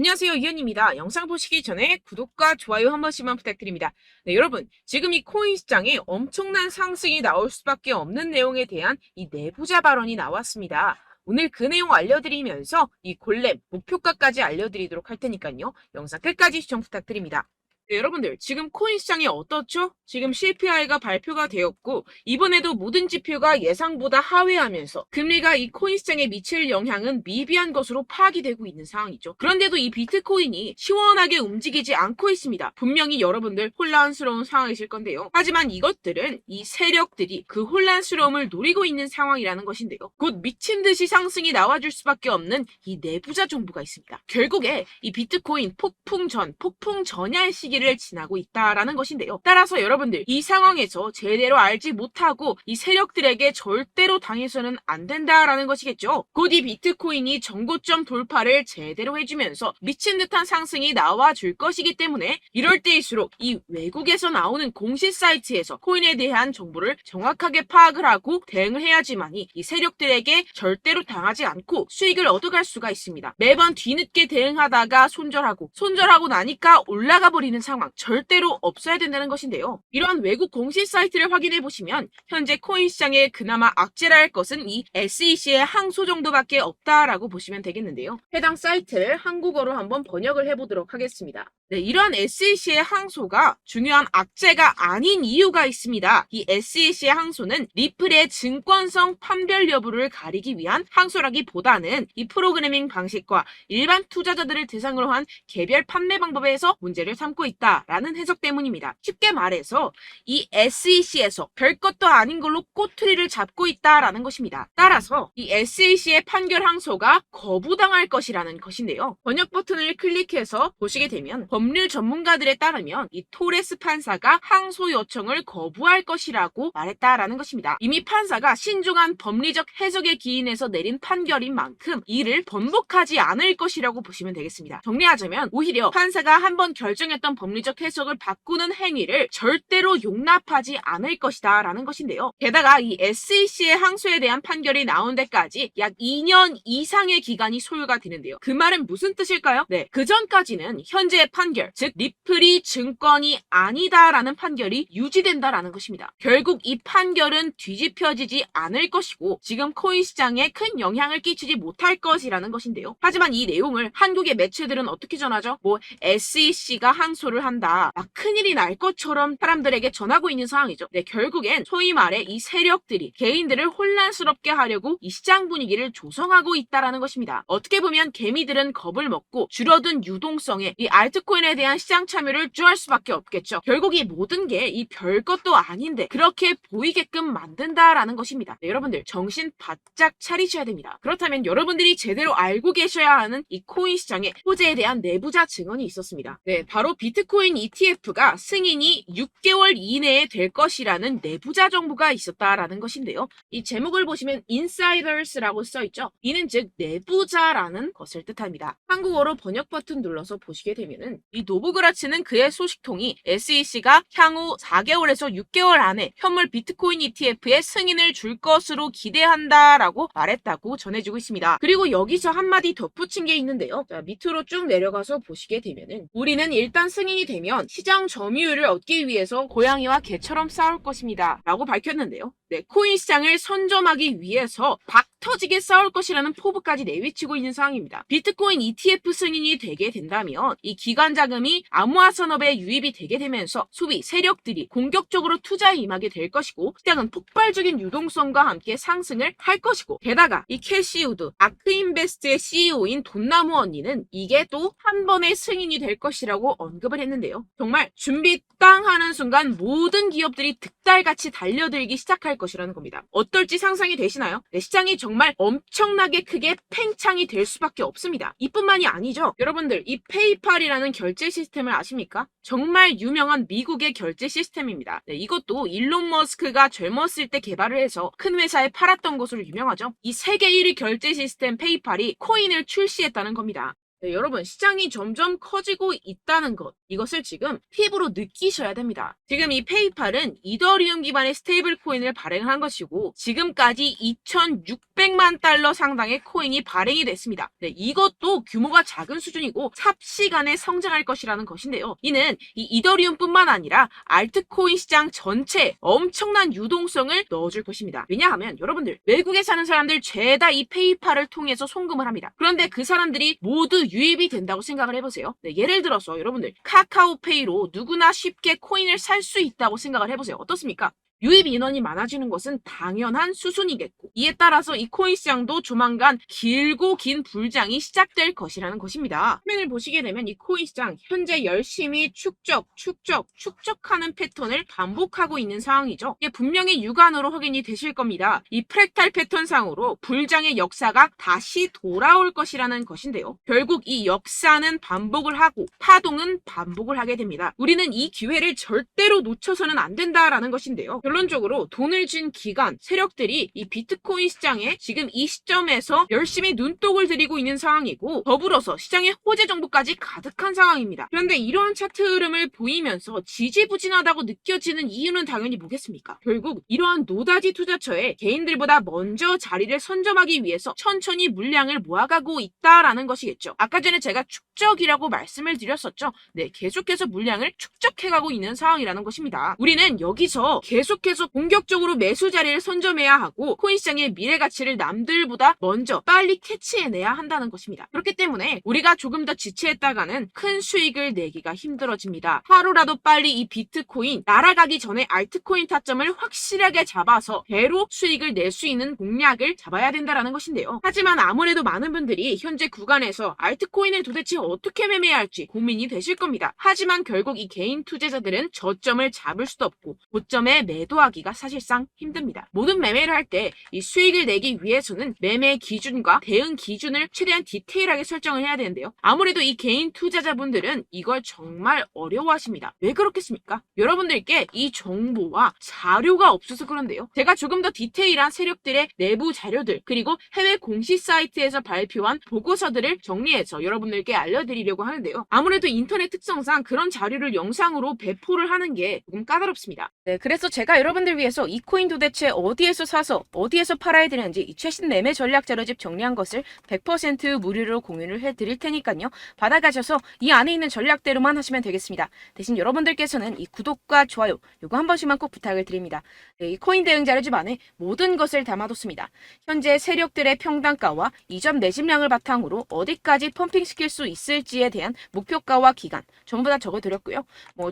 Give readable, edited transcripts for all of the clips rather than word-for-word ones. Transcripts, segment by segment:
안녕하세요, 이현입니다. 영상 보시기 전에 구독과 좋아요 한 번씩만 부탁드립니다. 네, 여러분, 지금 이 코인 시장에 엄청난 상승이 나올 수밖에 없는 내용에 대한 이 내부자 발언이 나왔습니다. 오늘 그 내용 알려드리면서 이 골렘 목표가까지 알려드리도록 할 테니까요. 영상 끝까지 시청 부탁드립니다. 네, 여러분들, 지금 코인 시장이 어떻죠? 지금 CPI가 발표가 되었고, 이번에도 모든 지표가 예상보다 하회하면서 금리가 이 코인 시장에 미칠 영향은 미비한 것으로 파악이 되고 있는 상황이죠. 그런데도 이 비트코인이 시원하게 움직이지 않고 있습니다. 분명히 여러분들 혼란스러운 상황이실 건데요. 하지만 이것들은 이 세력들이 그 혼란스러움을 노리고 있는 상황이라는 것인데요. 곧 미친 듯이 상승이 나와줄 수밖에 없는 이 내부자 정보가 있습니다. 결국에 이 비트코인 폭풍 전야의 시기를 지나고 있다라는 것인데요. 따라서 여러분들 이 상황에서 제대로 알지 못하고 이 세력들에게 절대로 당해서는 안 된다라는 것이겠죠. 곧 이 비트코인이 정고점 돌파를 제대로 해주면서 미친 듯한 상승이 나와줄 것이기 때문에 이럴 때일수록 이 외국에서 나오는 공식 사이트에서 코인에 대한 정보를 정확하게 파악을 하고 대응을 해야지만이 이 세력들에게 절대로 당하지 않고 수익을 얻어갈 수가 있습니다. 매번 뒤늦게 대응하다가 손절하고 나니까 올라가 버리는 상황 절대로 없어야 된다는 것인데요. 이러한 외국 공식 사이트를 확인해 보시면 현재 코인 시장에 그나마 악재라 할 것은 이 SEC의 항소 정도밖에 없다라고 보시면 되겠는데요. 해당 사이트를 한국어로 한번 번역을 해보도록 하겠습니다. 네, 이러한 SEC의 항소가 중요한 악재가 아닌 이유가 있습니다. 이 SEC의 항소는 리플의 증권성 판별 여부를 가리기 위한 항소라기보다는 이 프로그래밍 방식과 일반 투자자들을 대상으로 한 개별 판매 방법에서 문제를 삼고 있다라는 해석 때문입니다. 쉽게 말해서 이 SEC에서 별것도 아닌 걸로 꼬투리를 잡고 있다라는 것입니다. 따라서 이 SEC의 판결 항소가 거부당할 것이라는 것인데요. 번역 버튼을 클릭해서 보시게 되면 법률 전문가들에 따르면 이 토레스 판사가 항소 요청을 거부할 것이라고 말했다라는 것입니다. 이미 판사가 신중한 법리적 해석에 기인해서 내린 판결인 만큼 이를 번복하지 않을 것이라고 보시면 되겠습니다. 정리하자면 오히려 판사가 한번 결정했던 법리적 해석을 바꾸는 행위를 절대로 용납하지 않을 것이다 라는 것인데요. 게다가 이 SEC의 항소에 대한 판결이 나온 데까지 약 2년 이상의 기간이 소요가 되는데요. 그 말은 무슨 뜻일까요? 네, 그 전까지는 현재의 판결, 즉 리플이 증권이 아니다라는 판결이 유지된다라는 것입니다. 결국 이 판결은 뒤집혀지지 않을 것이고 지금 코인 시장에 큰 영향을 끼치지 못할 것이라는 것인데요. 하지만 이 내용을 한국의 매체들은 어떻게 전하죠? SEC가 항소를 한다. 큰일이 날 것처럼 사람들에게 전하고 있는 상황이죠. 네, 결국엔 소위 말해 이 세력들이 개인들을 혼란스럽게 하려고 이 시장 분위기를 조성하고 있다라는 것입니다. 어떻게 보면 개미들은 겁을 먹고 줄어든 유동성에 이 알트코인에 대한 시장 참여를 쭈할 수밖에 없겠죠. 결국 이 모든 게 이 별것도 아닌데 그렇게 보이게끔 만든다라는 것입니다. 네, 여러분들 정신 바짝 차리셔야 됩니다. 그렇다면 여러분들이 제대로 알고 계셔야 하는 이 코인 시장의 호재에 대한 내부자 증언이 있었습니다. 네, 바로 비트코인 ETF가 승인이 6개월 이내에 될 것이라는 내부자 정보가 있었다라는 것인데요. 이 제목을 보시면 insiders라고 써있죠. 이는 즉 내부자라는 것을 뜻합니다. 한국어로 번역 버튼 눌러서 보시게 되면은 이 노브그라츠는 그의 소식통이 SEC가 향후 4개월에서 6개월 안에 현물 비트코인 ETF의 승인을 줄 것으로 기대한다라고 말했다고 전해지고 있습니다. 그리고 여기서 한마디 덧붙인 게 있는데요. 자, 밑으로 쭉 내려가서 보시게 되면은 우리는 일단 승인이 되면 시장 점유율을 얻기 위해서 고양이와 개처럼 싸울 것입니다. 라고 밝혔는데요. 네, 코인 시장을 선점하기 위해서 터지게 싸울 것이라는 포부까지 내비치고 있는 상황입니다. 비트코인 ETF 승인이 되게 된다면 이 기관 자금이 암호화 산업에 유입이 되게 되면서 소비 세력들이 공격적으로 투자에 임하게 될 것이고 시장은 폭발적인 유동성과 함께 상승을 할 것이고 게다가 이 캐시 우드 아크인베스트의 CEO인 돈나무 언니는 이게 또 한 번의 승인이 될 것이라고 언급을 했는데요. 정말 준비 땅 하는 순간 모든 기업들이 득달같이 달려들기 시작할 것이라는 겁니다. 어떨지 상상이 되시나요? 네, 시장이 정말 엄청나게 크게 팽창이 될 수밖에 없습니다. 이뿐만이 아니죠. 여러분들 이 페이팔이라는 결제 시스템을 아십니까? 정말 유명한 미국의 결제 시스템입니다. 네, 이것도 일론 머스크가 젊었을 때 개발을 해서 큰 회사에 팔았던 것으로 유명하죠. 이 세계 1위 결제 시스템 페이팔이 코인을 출시했다는 겁니다. 네, 여러분, 시장이 점점 커지고 있다는 것, 이것을 지금 피부로 느끼셔야 됩니다. 지금 이 페이팔은 이더리움 기반의 스테이블 코인을 발행한 것이고, 지금까지 2,600만 달러 상당의 코인이 발행이 됐습니다. 네, 이것도 규모가 작은 수준이고 삽시간에 성장할 것이라는 것인데요. 이는 이 이더리움뿐만 아니라 알트코인 시장 전체에 엄청난 유동성을 넣어줄 것입니다. 왜냐하면 여러분들, 외국에 사는 사람들 죄다 이 페이팔을 통해서 송금을 합니다. 그런데 그 사람들이 모두 유입이 된다고 생각을 해보세요. 네, 예를 들어서 여러분들, 카카오페이로 누구나 쉽게 코인을 살 수 있다고 생각을 해보세요. 어떻습니까? 유입 인원이 많아지는 것은 당연한 수순이겠고, 이에 따라서 이 코인 시장도 조만간 길고 긴 불장이 시작될 것이라는 것입니다. 화면을 보시게 되면 이 코인 시장 현재 열심히 축적하는 패턴을 반복하고 있는 상황이죠. 이게 분명히 육안으로 확인이 되실 겁니다. 이 프랙탈 패턴상으로 불장의 역사가 다시 돌아올 것이라는 것인데요. 결국 이 역사는 반복을 하고 파동은 반복을 하게 됩니다. 우리는 이 기회를 절대로 놓쳐서는 안 된다라는 것인데요. 결론적으로 돈을 쥔 기관, 세력들이 이 비트코인 시장에 지금 이 시점에서 열심히 눈독을 들이고 있는 상황이고, 더불어서 시장에 호재 정보까지 가득한 상황입니다. 그런데 이러한 차트 흐름을 보이면서 지지부진하다고 느껴지는 이유는 당연히 뭐겠습니까? 결국 이러한 노다지 투자처에 개인들보다 먼저 자리를 선점하기 위해서 천천히 물량을 모아가고 있다라는 것이겠죠. 아까 전에 제가 축적이라고 말씀을 드렸었죠. 네, 계속해서 물량을 축적해가고 있는 상황이라는 것입니다. 우리는 여기서 계속해서 공격적으로 매수 자리를 선점해야 하고, 코인 시장의 미래 가치를 남들보다 먼저 빨리 캐치해내야 한다는 것입니다. 그렇기 때문에 우리가 조금 더 지체했다가는 큰 수익을 내기가 힘들어집니다. 하루라도 빨리 이 비트코인 날아가기 전에 알트코인 타점을 확실하게 잡아서 배로 수익을 낼 수 있는 공략을 잡아야 된다는 것인데요. 하지만 아무래도 많은 분들이 현재 구간에서 알트코인을 도대체 어떻게 매매해야 할지 고민이 되실 겁니다. 하지만 결국 이 개인 투자자들은 저점을 잡을 수도 없고 고점에 매도하기가 사실상 힘듭니다. 모든 매매를 할 때 이 수익을 내기 위해서는 매매 기준과 대응 기준을 최대한 디테일하게 설정을 해야 되는데요. 아무래도 이 개인 투자자분들은 이걸 정말 어려워하십니다. 왜 그렇겠습니까? 여러분들께 이 정보와 자료가 없어서 그런데요. 제가 조금 더 디테일한 세력들의 내부 자료들, 그리고 해외 공시 사이트에서 발표한 보고서들을 정리해서 여러분들께 알려드리려고 하는데요. 아무래도 인터넷 특성상 그런 자료를 영상으로 배포를 하는 게 조금 까다롭습니다. 네, 그래서 제가 여러분들 위해서 이 코인 도대체 어디에서 사서 어디에서 팔아야 되는지 이 최신 매매 전략 자료집 정리한 것을 100% 무료로 공유를 해드릴 테니까요. 받아가셔서 이 안에 있는 전략대로만 하시면 되겠습니다. 대신 여러분들께서는 이 구독과 좋아요 요거 한 번씩만 꼭 부탁을 드립니다. 네, 이 코인 대응 자료집 안에 모든 것을 담아뒀습니다. 현재 세력들의 평단가와 이점 내집량을 바탕으로 어디까지 펌핑시킬 수 있을지에 대한 목표가와 기간 전부 다 적어드렸고요.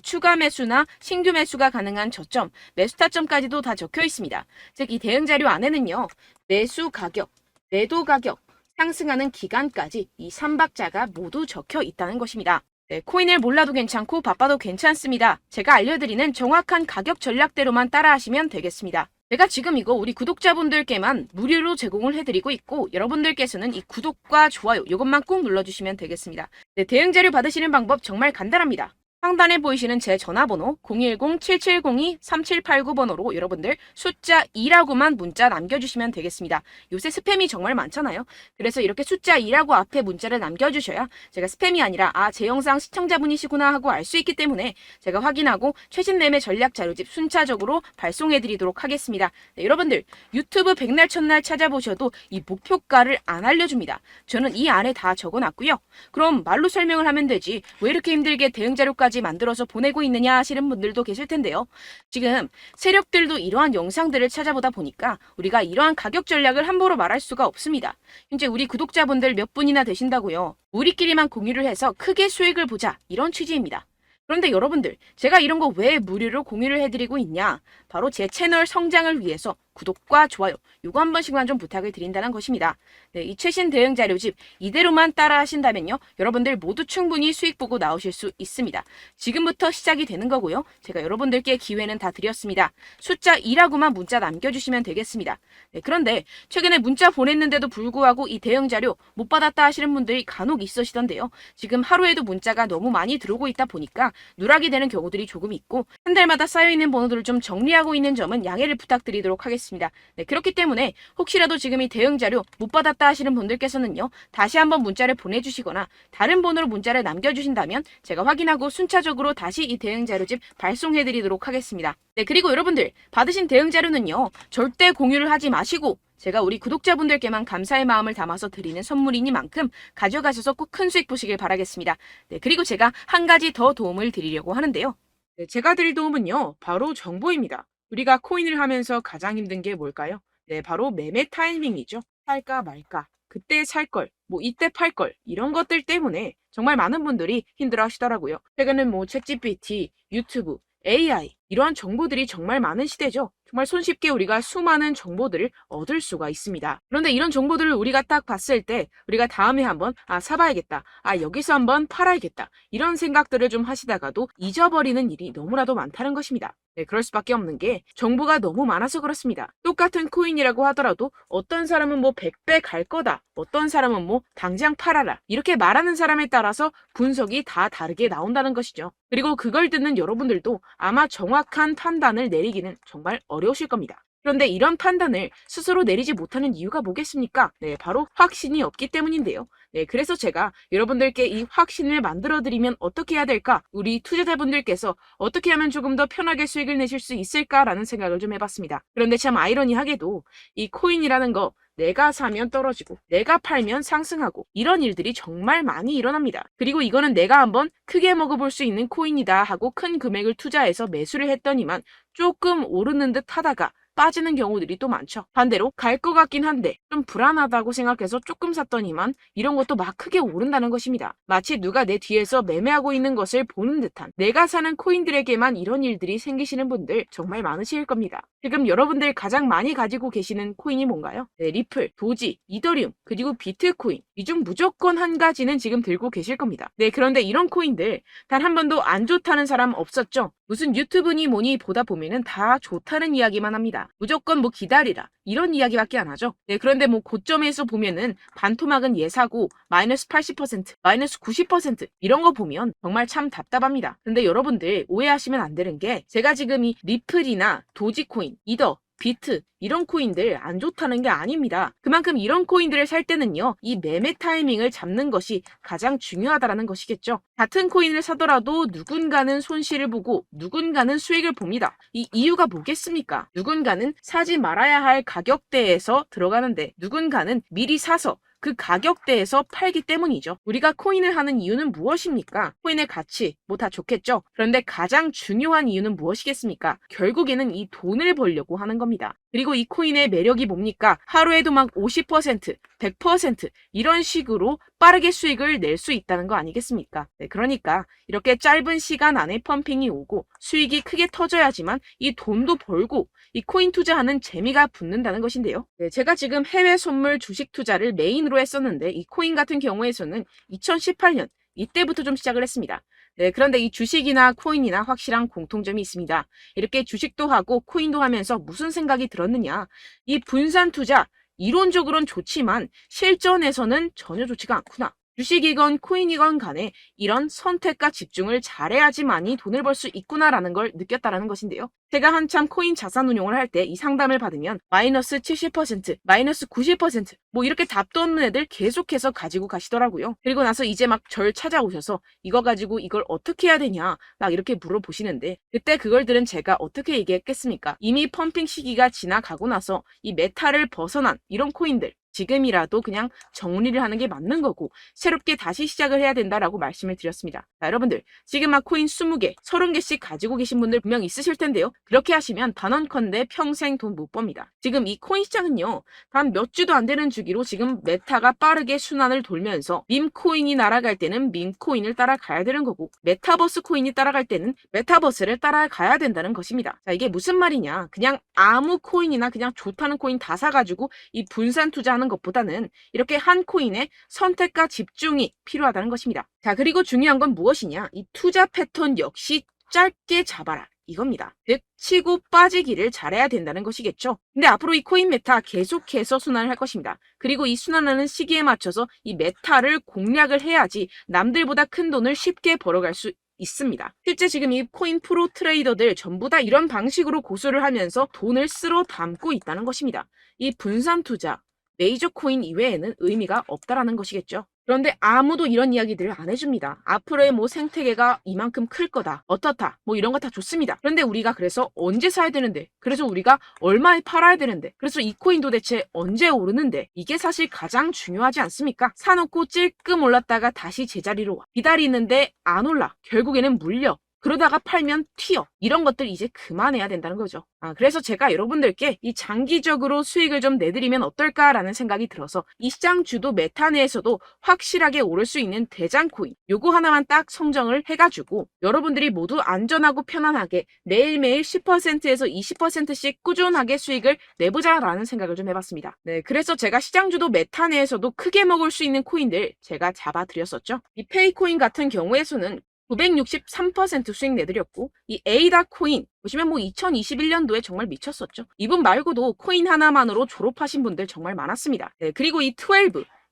추가 매수나 신규 매수가 가능한 저점, 매수 타점까지도 다 적혀 있습니다. 즉 이 대응 자료 안에는요. 매수 가격, 매도 가격, 상승하는 기간까지 이 3박자가 모두 적혀 있다는 것입니다. 네, 코인을 몰라도 괜찮고 바빠도 괜찮습니다. 제가 알려드리는 정확한 가격 전략대로만 따라하시면 되겠습니다. 제가 지금 이거 우리 구독자분들께만 무료로 제공을 해드리고 있고, 여러분들께서는 이 구독과 좋아요 이것만 꼭 눌러주시면 되겠습니다. 네, 대응 자료 받으시는 방법 정말 간단합니다. 상단에 보이시는 제 전화번호 010-7702-3789번호로 여러분들 숫자 2라고만 문자 남겨주시면 되겠습니다. 요새 스팸이 정말 많잖아요. 그래서 이렇게 숫자 2라고 앞에 문자를 남겨주셔야 제가 스팸이 아니라 제 영상 시청자분이시구나 하고 알 수 있기 때문에 제가 확인하고 최신 매매 전략 자료집 순차적으로 발송해드리도록 하겠습니다. 네, 여러분들 유튜브 백날 첫날 찾아보셔도 이 목표가를 안 알려줍니다. 저는 이 안에 다 적어놨고요. 그럼 말로 설명을 하면 되지 왜 이렇게 힘들게 대응 자료까지 만들어서 보내고 있느냐 하시는 분들도 계실 텐데요. 지금 세력들도 이러한 영상들을 찾아보다 보니까 우리가 이러한 가격 전략을 함부로 말할 수가 없습니다. 현재 우리 구독자분들 몇 분이나 되신다고요. 우리끼리만 공유를 해서 크게 수익을 보자 이런 취지입니다. 그런데 여러분들 제가 이런 거 왜 무료로 공유를 해드리고 있냐? 바로 제 채널 성장을 위해서 구독과 좋아요 요거 한 번씩만 좀 부탁을 드린다는 것입니다. 네, 이 최신 대응 자료집 이대로만 따라 하신다면요. 여러분들 모두 충분히 수익 보고 나오실 수 있습니다. 지금부터 시작이 되는 거고요. 제가 여러분들께 기회는 다 드렸습니다. 숫자 2라고만 문자 남겨주시면 되겠습니다. 네, 그런데 최근에 문자 보냈는데도 불구하고 이 대응 자료 못 받았다 하시는 분들이 간혹 있으시던데요. 지금 하루에도 문자가 너무 많이 들어오고 있다 보니까 누락이 되는 경우들이 조금 있고 한 달마다 쌓여있는 번호들을 좀 정리하고 있는 점은 양해를 부탁드리도록 하겠습니다. 있습니다. 네, 그렇기 때문에 혹시라도 지금 이 대응 자료 못 받았다 하시는 분들께서는요, 다시 한번 문자를 보내주시거나 다른 번호로 문자를 남겨주신다면 제가 확인하고 순차적으로 다시 이 대응 자료집 발송해드리도록 하겠습니다. 네, 그리고 여러분들 받으신 대응 자료는요, 절대 공유를 하지 마시고 제가 우리 구독자분들께만 감사의 마음을 담아서 드리는 선물이니만큼 가져가셔서 꼭 큰 수익 보시길 바라겠습니다. 네, 그리고 제가 한 가지 더 도움을 드리려고 하는데요. 네, 제가 드릴 도움은요, 바로 정보입니다. 우리가 코인을 하면서 가장 힘든 게 뭘까요? 네, 바로 매매 타이밍이죠. 살까 말까, 그때 살 걸, 뭐 이때 팔 걸, 이런 것들 때문에 정말 많은 분들이 힘들어 하시더라고요. 최근엔 뭐 챗GPT, 유튜브, AI, 이러한 정보들이 정말 많은 시대죠. 정말 손쉽게 우리가 수많은 정보들을 얻을 수가 있습니다. 그런데 이런 정보들을 우리가 딱 봤을 때 우리가 다음에 한번 사봐야겠다. 여기서 한번 팔아야겠다. 이런 생각들을 좀 하시다가도 잊어버리는 일이 너무나도 많다는 것입니다. 네, 그럴 수밖에 없는 게 정보가 너무 많아서 그렇습니다. 똑같은 코인이라고 하더라도 어떤 사람은 뭐 100배 갈 거다. 어떤 사람은 뭐 당장 팔아라. 이렇게 말하는 사람에 따라서 분석이 다 다르게 나온다는 것이죠. 그리고 그걸 듣는 여러분들도 아마 정확한 판단을 내리기는 정말 어려우실 겁니다. 그런데 이런 판단을 스스로 내리지 못하는 이유가 뭐겠습니까? 네, 바로 확신이 없기 때문인데요. 네, 그래서 제가 여러분들께 이 확신을 만들어드리면 어떻게 해야 될까? 우리 투자자분들께서 어떻게 하면 조금 더 편하게 수익을 내실 수 있을까라는 생각을 좀 해봤습니다. 그런데 참 아이러니하게도 이 코인이라는 거 내가 사면 떨어지고 내가 팔면 상승하고 이런 일들이 정말 많이 일어납니다. 그리고 이거는 내가 한번 크게 먹어볼 수 있는 코인이다 하고 큰 금액을 투자해서 매수를 했더니만 조금 오르는 듯 하다가 빠지는 경우들이 또 많죠. 반대로 갈 것 같긴 한데 좀 불안하다고 생각해서 조금 샀더니만 이런 것도 막 크게 오른다는 것입니다. 마치 누가 내 뒤에서 매매하고 있는 것을 보는 듯한, 내가 사는 코인들에게만 이런 일들이 생기시는 분들 정말 많으실 겁니다. 지금 여러분들 가장 많이 가지고 계시는 코인이 뭔가요? 네, 리플, 도지, 이더리움, 그리고 비트코인. 이 중 무조건 한 가지는 지금 들고 계실 겁니다. 네, 그런데 이런 코인들 단 한 번도 안 좋다는 사람 없었죠? 무슨 유튜브니 뭐니 보다 보면은 다 좋다는 이야기만 합니다. 무조건 뭐 기다리라 이런 이야기밖에 안 하죠. 네, 그런데 뭐 고점에서 보면은 반토막은 예사고 마이너스 80%, 마이너스 90% 이런 거 보면 정말 참 답답합니다. 근데 여러분들 오해하시면 안 되는 게 제가 지금 이 리플이나 도지코인, 이더, 비트 이런 코인들 안 좋다는 게 아닙니다. 그만큼 이런 코인들을 살 때는요, 이 매매 타이밍을 잡는 것이 가장 중요하다는 것이겠죠. 같은 코인을 사더라도 누군가는 손실을 보고 누군가는 수익을 봅니다. 이 이유가 뭐겠습니까? 누군가는 사지 말아야 할 가격대에서 들어가는데 누군가는 미리 사서 그 가격대에서 팔기 때문이죠. 우리가 코인을 하는 이유는 무엇입니까? 코인의 가치, 뭐 다 좋겠죠? 그런데 가장 중요한 이유는 무엇이겠습니까? 결국에는 이 돈을 벌려고 하는 겁니다. 그리고 이 코인의 매력이 뭡니까? 하루에도 막 50%, 100% 이런 식으로 빠르게 수익을 낼 수 있다는 거 아니겠습니까? 네, 그러니까 이렇게 짧은 시간 안에 펌핑이 오고 수익이 크게 터져야지만 이 돈도 벌고 이 코인 투자하는 재미가 붙는다는 것인데요. 네, 제가 지금 해외 선물 주식 투자를 메인으로 했었는데 이 코인 같은 경우에서는 2018년 이때부터 좀 시작을 했습니다. 네, 그런데 이 주식이나 코인이나 확실한 공통점이 있습니다. 이렇게 주식도 하고 코인도 하면서 무슨 생각이 들었느냐? 이 분산 투자 이론적으로는 좋지만 실전에서는 전혀 좋지가 않구나. 주식이건 코인이건 간에 이런 선택과 집중을 잘해야지만이 돈을 벌 수 있구나라는 걸 느꼈다라는 것인데요. 제가 한참 코인 자산 운용을 할 때 이 상담을 받으면 마이너스 70%, 마이너스 90%, 뭐 이렇게 답도 없는 애들 계속해서 가지고 가시더라고요. 그리고 나서 이제 막 절 찾아오셔서 이거 가지고 이걸 어떻게 해야 되냐 막 이렇게 물어보시는데 그때 그걸 들은 제가 어떻게 얘기했겠습니까? 이미 펌핑 시기가 지나가고 나서 이 메타를 벗어난 이런 코인들 지금이라도 그냥 정리를 하는 게 맞는 거고 새롭게 다시 시작을 해야 된다라고 말씀을 드렸습니다. 자, 여러분들 지금 막 코인 20개, 30개씩 가지고 계신 분들 분명 있으실 텐데요. 그렇게 하시면 단언컨대 평생 돈 못 법니다. 지금 이 코인 시장은요. 단 몇 주도 안 되는 주기로 지금 메타가 빠르게 순환을 돌면서 밈코인이 날아갈 때는 밈코인을 따라가야 되는 거고 메타버스 코인이 따라갈 때는 메타버스를 따라가야 된다는 것입니다. 자, 이게 무슨 말이냐. 그냥 아무 코인이나 그냥 좋다는 코인 다 사가지고 이 분산 투자하는 것보다는 이렇게 한 코인에 선택과 집중이 필요하다는 것입니다. 자, 그리고 중요한 건 무엇이냐? 이 투자 패턴 역시 짧게 잡아라. 이겁니다. 즉 치고 빠지기를 잘해야 된다는 것이겠죠. 근데 앞으로 이 코인 메타 계속해서 순환을 할 것입니다. 그리고 이 순환하는 시기에 맞춰서 이 메타를 공략을 해야지 남들보다 큰 돈을 쉽게 벌어갈 수 있습니다. 실제 지금 이 코인 프로 트레이더들 전부 다 이런 방식으로 고수를 하면서 돈을 쓸어 담고 있다는 것입니다. 이 분산 투자, 메이저 코인 이외에는 의미가 없다라는 것이겠죠. 그런데 아무도 이런 이야기들을 안 해줍니다. 앞으로의 뭐 생태계가 이만큼 클 거다, 어떻다, 뭐 이런 거 다 좋습니다. 그런데 우리가 그래서 언제 사야 되는데, 그래서 우리가 얼마에 팔아야 되는데, 그래서 이 코인 도대체 언제 오르는데, 이게 사실 가장 중요하지 않습니까? 사놓고 찔끔 올랐다가 다시 제자리로 와. 기다리는데 안 올라. 결국에는 물려. 그러다가 팔면 튀어. 이런 것들 이제 그만해야 된다는 거죠. 그래서 제가 여러분들께 이 장기적으로 수익을 좀 내드리면 어떨까라는 생각이 들어서 이 시장 주도 메타 내에서도 확실하게 오를 수 있는 대장 코인 요거 하나만 딱 선정을 해가지고 여러분들이 모두 안전하고 편안하게 매일매일 10%에서 20%씩 꾸준하게 수익을 내보자라는 생각을 좀 해봤습니다. 네, 그래서 제가 시장 주도 메타 내에서도 크게 먹을 수 있는 코인들 제가 잡아드렸었죠. 이 페이코인 같은 경우에서는 963% 수익 내드렸고 이 에이다 코인 보시면 뭐 2021년도에 정말 미쳤었죠. 이분 말고도 코인 하나만으로 졸업하신 분들 정말 많았습니다. 네, 그리고 이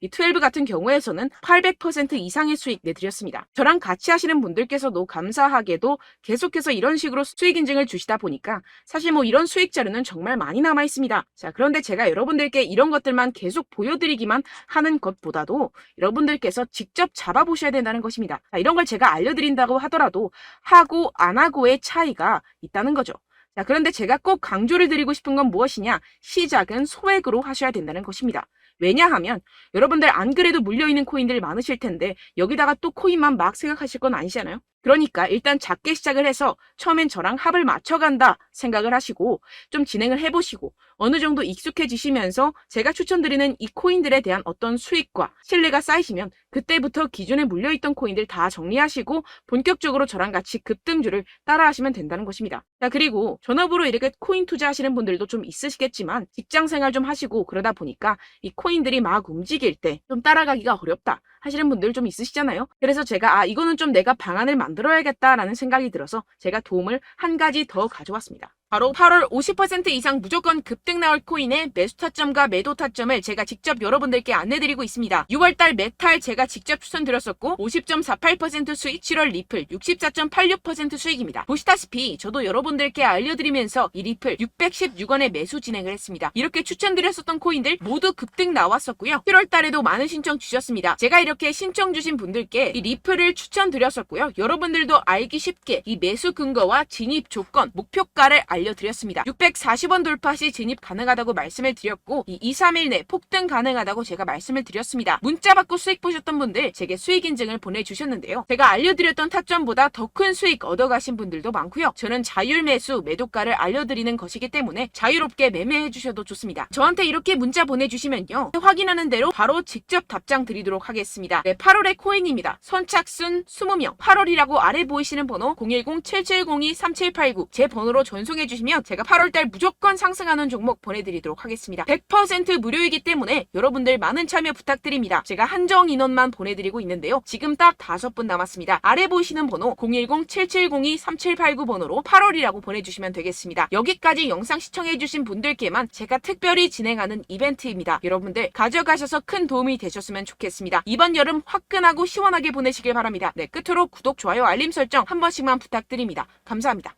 12 같은 경우에서는 800% 이상의 수익 내드렸습니다. 저랑 같이 하시는 분들께서도 감사하게도 계속해서 이런 식으로 수익 인증을 주시다 보니까 사실 뭐 이런 수익 자료는 정말 많이 남아 있습니다. 자, 그런데 제가 여러분들께 이런 것들만 계속 보여드리기만 하는 것보다도 여러분들께서 직접 잡아보셔야 된다는 것입니다. 자, 이런 걸 제가 알려드린다고 하더라도 하고 안 하고의 차이가 있다는 거죠. 자, 그런데 제가 꼭 강조를 드리고 싶은 건 무엇이냐? 시작은 소액으로 하셔야 된다는 것입니다. 왜냐하면 여러분들 안 그래도 물려있는 코인들이 많으실 텐데 여기다가 또 코인만 막 생각하실 건 아니잖아요. 그러니까 일단 작게 시작을 해서 처음엔 저랑 합을 맞춰간다 생각을 하시고 좀 진행을 해보시고 어느 정도 익숙해지시면서 제가 추천드리는 이 코인들에 대한 어떤 수익과 신뢰가 쌓이시면 그때부터 기존에 물려있던 코인들 다 정리하시고 본격적으로 저랑 같이 급등주를 따라하시면 된다는 것입니다. 자, 그리고 전업으로 이렇게 코인 투자하시는 분들도 좀 있으시겠지만 직장생활 좀 하시고 그러다 보니까 이 코인들이 막 움직일 때 좀 따라가기가 어렵다 하시는 분들 좀 있으시잖아요. 그래서 제가 이거는 좀 내가 방안을 만들어야겠다라는 생각이 들어서 제가 도움을 한 가지 더 가져왔습니다. 바로 8월 50% 이상 무조건 급등 나올 코인의 매수 타점과 매도 타점을 제가 직접 여러분들께 안내드리고 있습니다. 6월달 메탈 제가 직접 추천드렸었고 50.48% 수익, 7월 리플 64.86% 수익입니다. 보시다시피 저도 여러분들께 알려드리면서 이 리플 616원에 매수 진행을 했습니다. 이렇게 추천드렸었던 코인들 모두 급등 나왔었고요. 7월달에도 많은 신청 주셨습니다. 제가 이렇게 신청 주신 분들께 이 리플을 추천드렸었고요. 여러분들도 알기 쉽게 이 매수 근거와 진입 조건, 목표가를 알려드렸습니다. 640원 돌파 시 진입 가능하다고 말씀을 드렸고 이 2-3일 내 폭등 가능하다고 제가 말씀을 드렸습니다. 문자 받고 수익 보셨던 분들 제게 수익 인증을 보내주셨는데요. 제가 알려드렸던 타점보다 더 큰 수익 얻어가신 분들도 많고요. 저는 자율 매수 매도가를 알려드리는 것이기 때문에 자유롭게 매매해 주셔도 좋습니다. 저한테 이렇게 문자 보내주시면요. 확인하는 대로 바로 직접 답장 드리도록 하겠습니다. 네, 8월의 코인입니다. 선착순 20명 8월이라고 아래 보이시는 번호 010-7702-3789 제 번호로 전송해 주시면 제가 8월달 무조건 상승하는 종목 보내드리도록 하겠습니다. 100% 무료이기 때문에 여러분들 많은 참여 부탁드립니다. 제가 한정 인원만 보내드리고 있는데요. 지금 딱 5분 남았습니다. 아래 보이시는 번호 010-7702-3789 번호로 8월이라고 보내주시면 되겠습니다. 여기까지 영상 시청해주신 분들께만 제가 특별히 진행하는 이벤트입니다. 여러분들 가져가셔서 큰 도움이 되셨으면 좋겠습니다. 이번 여름 화끈하고 시원하게 보내시길 바랍니다. 네, 끝으로 구독, 좋아요, 알림 설정 한 번씩만 부탁드립니다. 감사합니다.